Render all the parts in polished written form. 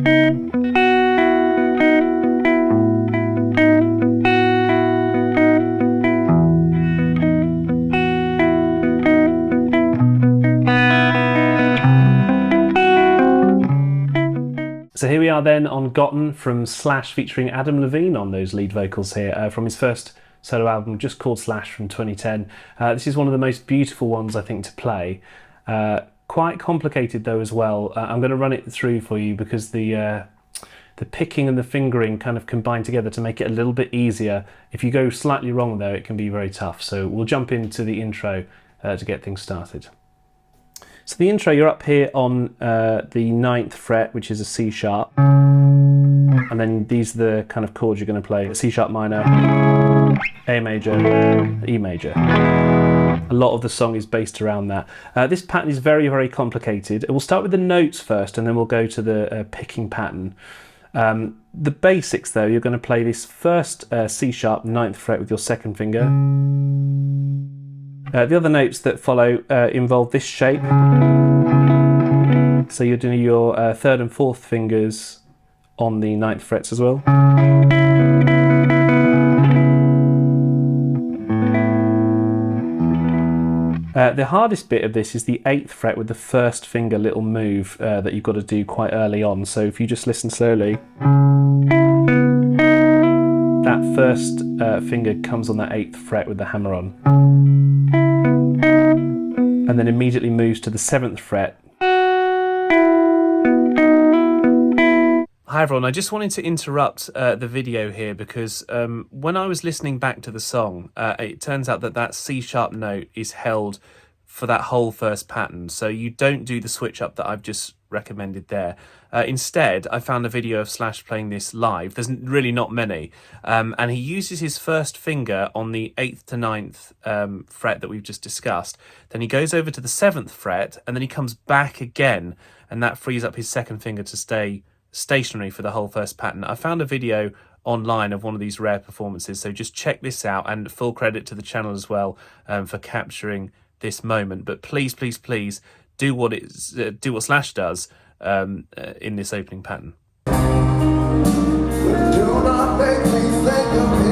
So here we are then on Gotten from Slash, featuring Adam Levine on those lead vocals here, from his first solo album just called Slash from 2010. This is one of the most beautiful ones I think to play. Quite complicated though as well. I'm going to run it through for you because the picking and the fingering kind of combine together to make it a little bit easier. If you go slightly wrong though, it can be very tough. So we'll jump into the intro to get things started. So the intro, you're up here on the 9th fret, which is a C sharp. And then these are the kind of chords you're going to play. C sharp minor, A major, E major. A lot of the song is based around that. This pattern is very, very complicated. We'll start with the notes first and then we'll go to the picking pattern. The basics though, you're going to play this first C sharp 9th fret with your 2nd finger. The other notes that follow involve this shape. So you're doing your 3rd and 4th fingers on the 9th frets as well. The hardest bit of this is the 8th fret with the 1st finger little move that you've got to do quite early on. So if you just listen slowly, that 1st finger comes on that 8th fret with the hammer on. And then immediately moves to the 7th fret. Hi everyone, I just wanted to interrupt the video here because when I was listening back to the song, it turns out that that C sharp note is held for that whole first pattern. So you don't do the switch up that I've just recommended there. Instead, I found a video of Slash playing this live. There's really not many. And he uses his 1st finger on the 8th to 9th fret that we've just discussed. Then he goes over to the 7th fret and then he comes back again. And that frees up his 2nd finger to stay stationary for the whole first pattern. I found a video online of one of these rare performances. So just check this out, and full credit to the channel as well for capturing this moment. But please, please, please do what Slash does in this opening pattern. Do not make me think of him.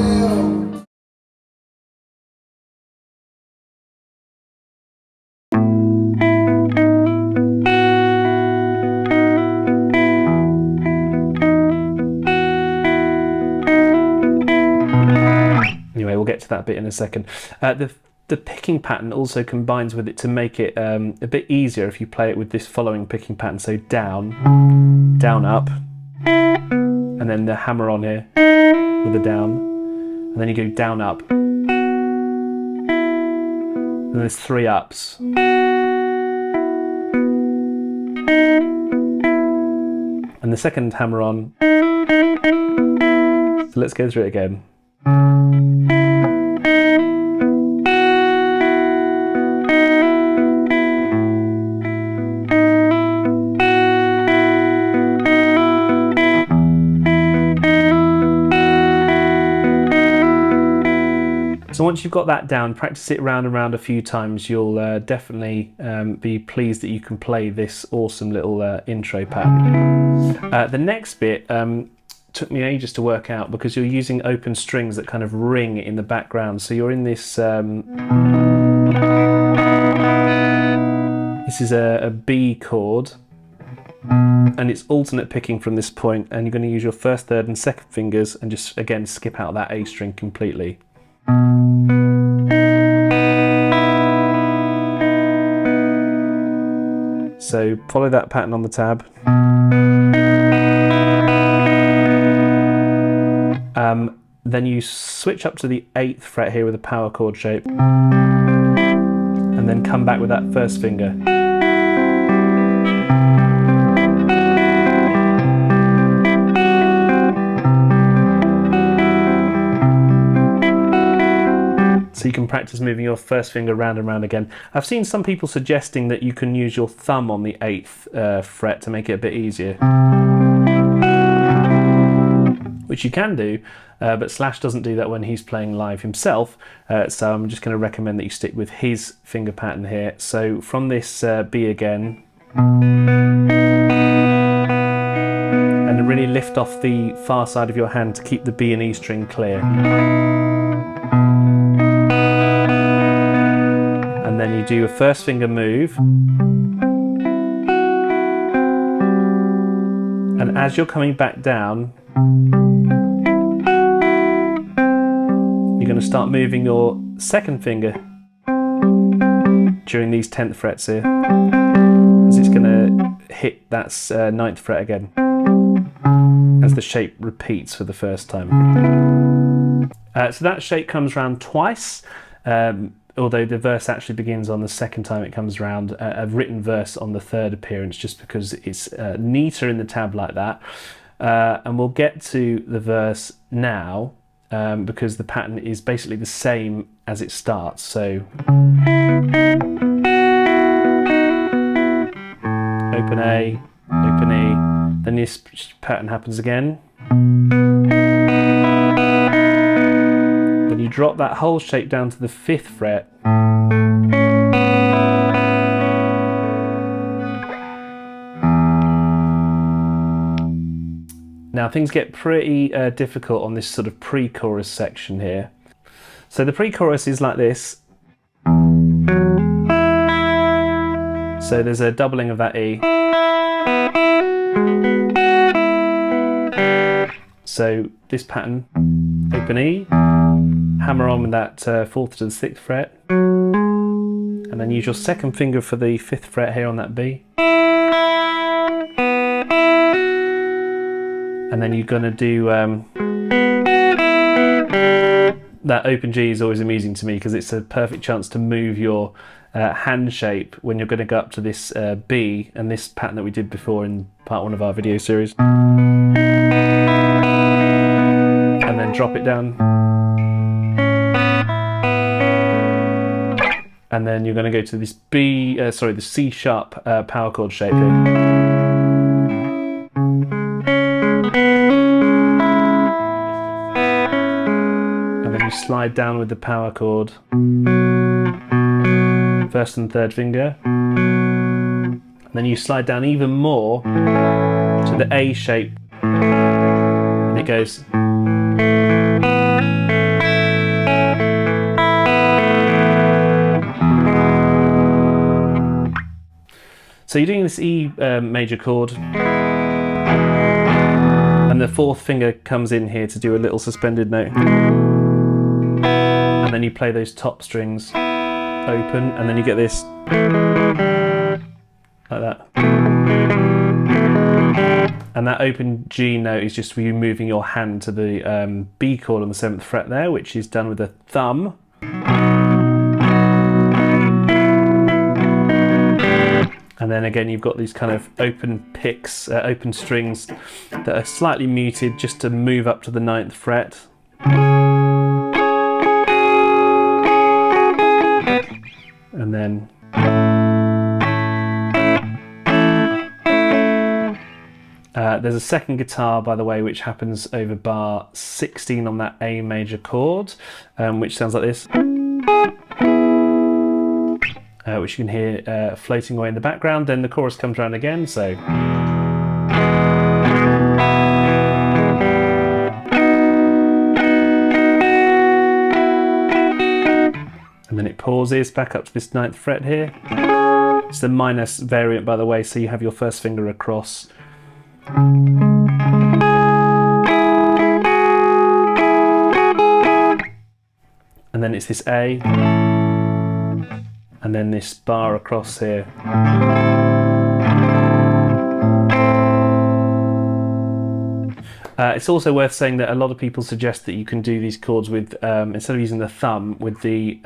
Anyway, we'll get to that bit in a second. The picking pattern also combines with it to make it a bit easier if you play it with this following picking pattern. So down, down, up, and then the hammer on here with the down, and then you go down, up, and there's 3 ups. And the 2nd hammer on. So let's go through it again. So once you've got that down, practice it round and round a few times. You'll definitely be pleased that you can play this awesome little intro pattern. The next bit took me ages to work out because you're using open strings that kind of ring in the background. So you're in this, this is a B chord, and it's alternate picking from this point, and you're going to use your 1st, 3rd and 2nd fingers and just again skip out that A string completely. So follow that pattern on the tab. Then you switch up to the 8th fret here with a power chord shape, and then come back with that 1st finger. So you can practice moving your 1st finger round and round again. I've seen some people suggesting that you can use your thumb on the 8th fret to make it a bit easier, which you can do, but Slash doesn't do that when he's playing live himself, so I'm just going to recommend that you stick with his finger pattern here. So from this B again, lift off the far side of your hand to keep the B and E string clear. And then you do a first finger move. And as you're coming back down, you're going to start moving your second finger during these 10th frets here, as it's going to hit that 9th fret again, as the shape repeats for the first time. So that shape comes round twice, although the verse actually begins on the second time it comes round, a written verse on the third appearance, just because it's neater in the tab like that. And we'll get to the verse now, because the pattern is basically the same as it starts. So open A, open E, then this pattern happens again. Then you drop that whole shape down to the 5th fret. Now things get pretty difficult on this sort of pre-chorus section here. So the pre-chorus is like this. So there's a doubling of that E. So this pattern, open E, hammer on with that 4th to the 6th fret, and then use your second finger for the 5th fret here on that B. And then you're going to do that open G is always amusing to me, because it's a perfect chance to move your hand shape when you're going to go up to this B and this pattern that we did before in part 1 of our video series. And then drop it down. And then you're going to go to this the C sharp power chord shape here. Slide down with the power chord, 1st and 3rd finger, and then you slide down even more to the A shape, and it goes. So you're doing this E major chord, and the 4th finger comes in here to do a little suspended note. And then you play those top strings open, and then you get this like that. And that open G note is just you moving your hand to the B chord on the 7th fret there, which is done with the thumb. And then again you've got these kind of open picks, open strings that are slightly muted just to move up to the 9th fret. And then there's a second guitar, by the way, which happens over bar 16 on that A major chord, which sounds like this, which you can hear floating away in the background. Then the chorus comes around again, so. And then it pauses back up to this 9th fret here. It's the minus variant, by the way, so you have your first finger across. And then it's this A, and then this bar across here. It's also worth saying that a lot of people suggest that you can do these chords with, instead of using the thumb, with the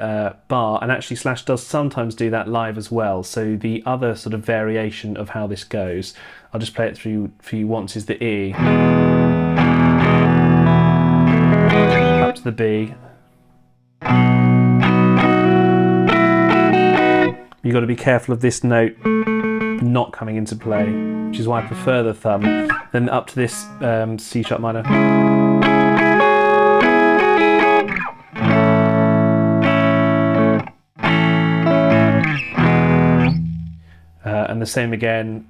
bar, and actually Slash does sometimes do that live as well. So the other sort of variation of how this goes, I'll just play it through for you once, is the E, up to the B. You've got to be careful of this note not coming into play, which is why I prefer the thumb. Then up to this C sharp minor. And the same again.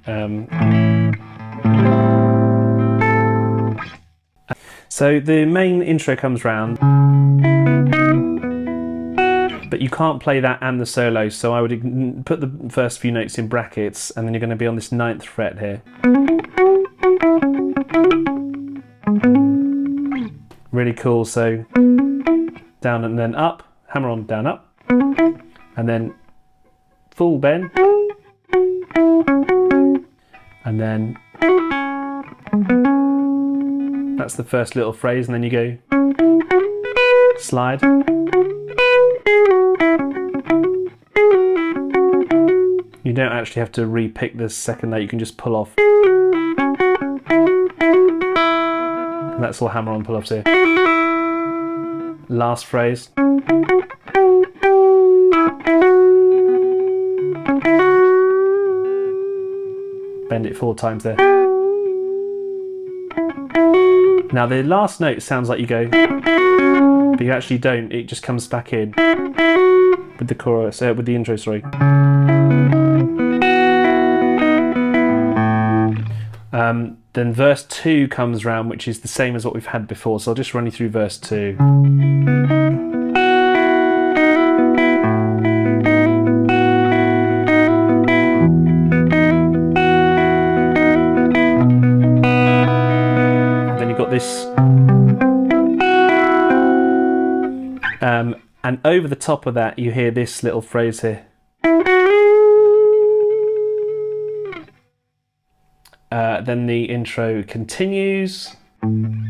So the main intro comes round, but you can't play that and the solo, so I would put the first few notes in brackets, and then you're going to be on this 9th fret here. Really cool. So down and then up, hammer on, down, up, and then full bend, and then that's the first little phrase, and then you go slide. You don't actually have to re-pick the second note, you can just pull off. And that's all hammer on pull offs here. Last phrase. Bend it 4 times there. Now the last note sounds like you go, but you actually don't, it just comes back in with the chorus, with the intro, sorry. Then verse 2 comes round, which is the same as what we've had before, so I'll just run you through verse 2. Then you've got this, and over the top of that you hear this little phrase here. Then the intro continues. And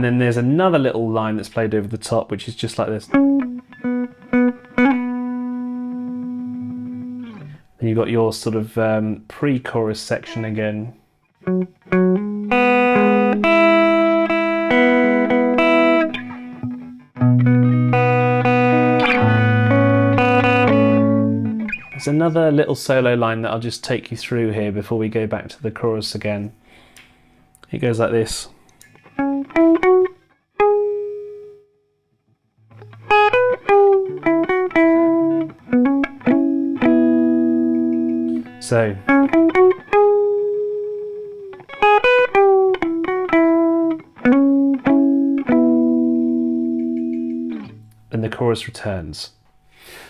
then there's another little line that's played over the top, which is just like this. Then you've got your sort of pre-chorus section again. There's another little solo line that I'll just take you through here before we go back to the chorus again. It goes like this. So and the chorus returns.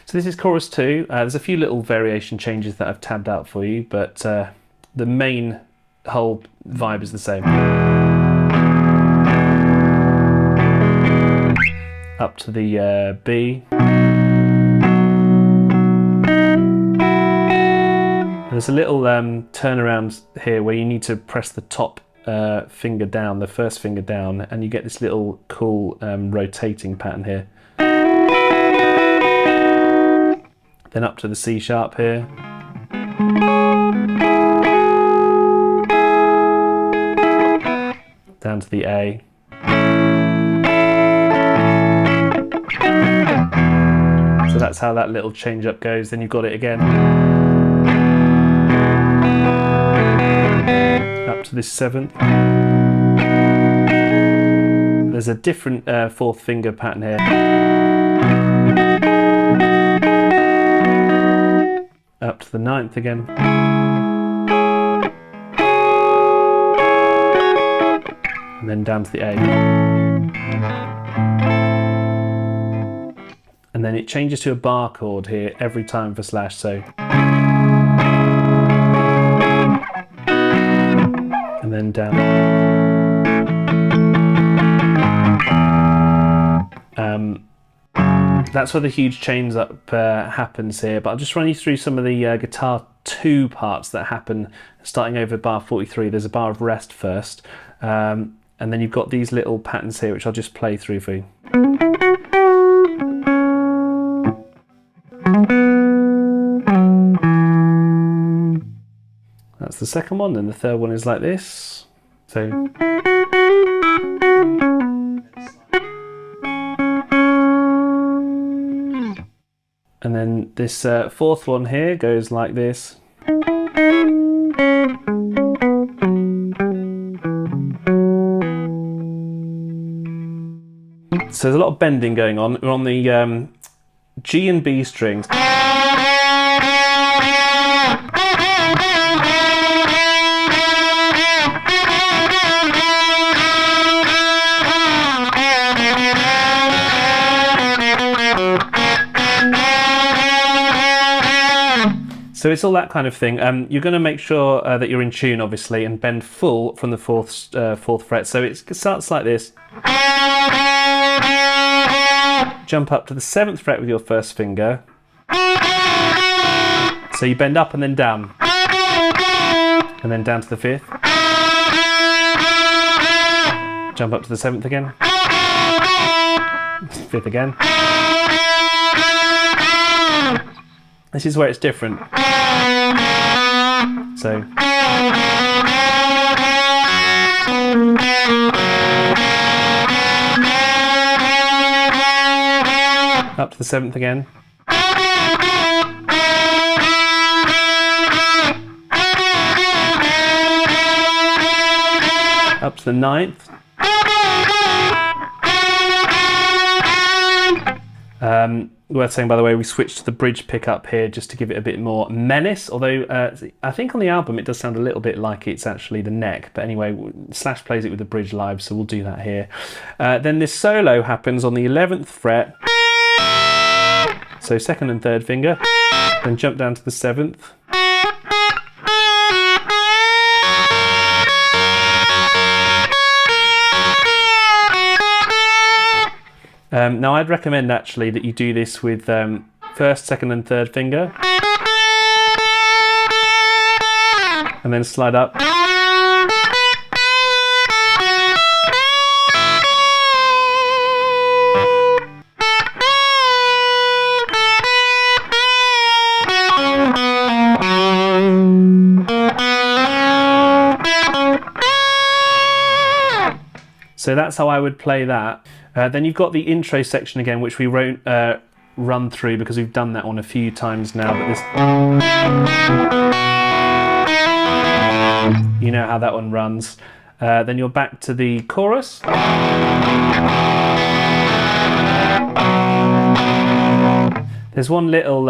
So this is chorus 2. There's a few little variation changes that I've tabbed out for you, but the main whole vibe is the same. Up to the B. There's a little turnaround here where you need to press the top finger down, the first finger down, and you get this little cool rotating pattern here. Then up to the C sharp here. Down to the A. So that's how that little change up goes. Then you've got it again. Up to this 7th. There's a different 4th finger pattern here. Up to the 9th again. And then down to the A. And then it changes to a bar chord here every time for slash, so. And then down. That's where the huge change up happens here, but I'll just run you through some of the guitar 2 parts that happen starting over bar 43. There's a bar of rest first, and then you've got these little patterns here which I'll just play through for you. That's the second one, and the third one is like this. So. And then this 4th one here goes like this. So there's a lot of bending going on. We're on the G and B strings. So it's all that kind of thing. You're going to make sure that you're in tune, obviously, and bend full from the fourth fret. So it starts like this. Jump up to the 7th fret with your first finger. So you bend up and then down. And then down to the 5th. Jump up to the 7th again. 5th again. This is where it's different. So. Up to the 7th again. Up to the 9th. Worth saying, by the way, we switched to the bridge pickup here just to give it a bit more menace, although I think on the album it does sound a little bit like it's actually the neck, but anyway, Slash plays it with the bridge live, so we'll do that here. Then this solo happens on the 11th fret, so 2nd and 3rd finger, then jump down to the 7th. Now I'd recommend actually that you do this with 1st, 2nd and 3rd finger, and then slide up. So that's how I would play that. Then you've got the intro section again, which we won't run through because we've done that one a few times now. But this, you know how that one runs. Then you're back to the chorus. There's one little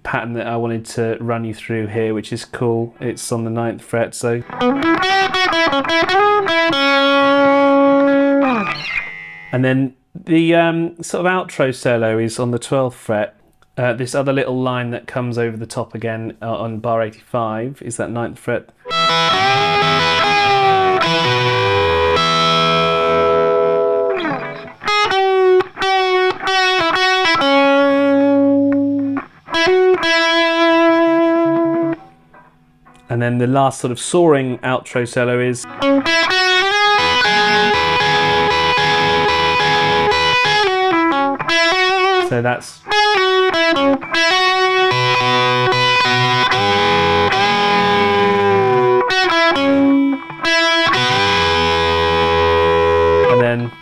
pattern that I wanted to run you through here, which is cool. It's on the 9th fret, so. And then the sort of outro solo is on the 12th fret. This other little line that comes over the top again on bar 85 is that 9th fret. And then the last sort of soaring outro solo is. So that's. And then.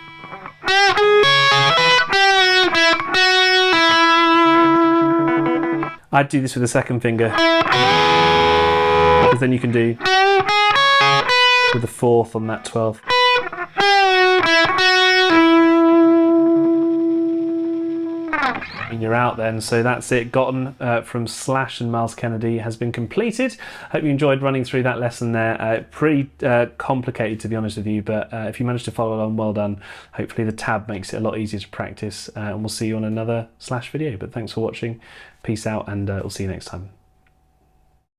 I'd do this with the 2nd finger. Because then you can do with the 4th on that 12th. And you're out then. So that's it. Gotten from Slash and Miles Kennedy has been completed. Hope you enjoyed running through that lesson there. Pretty complicated, to be honest with you, but if you managed to follow along, well done. Hopefully the tab makes it a lot easier to practice, and we'll see you on another Slash video. But thanks for watching. Peace out, and we'll see you next time.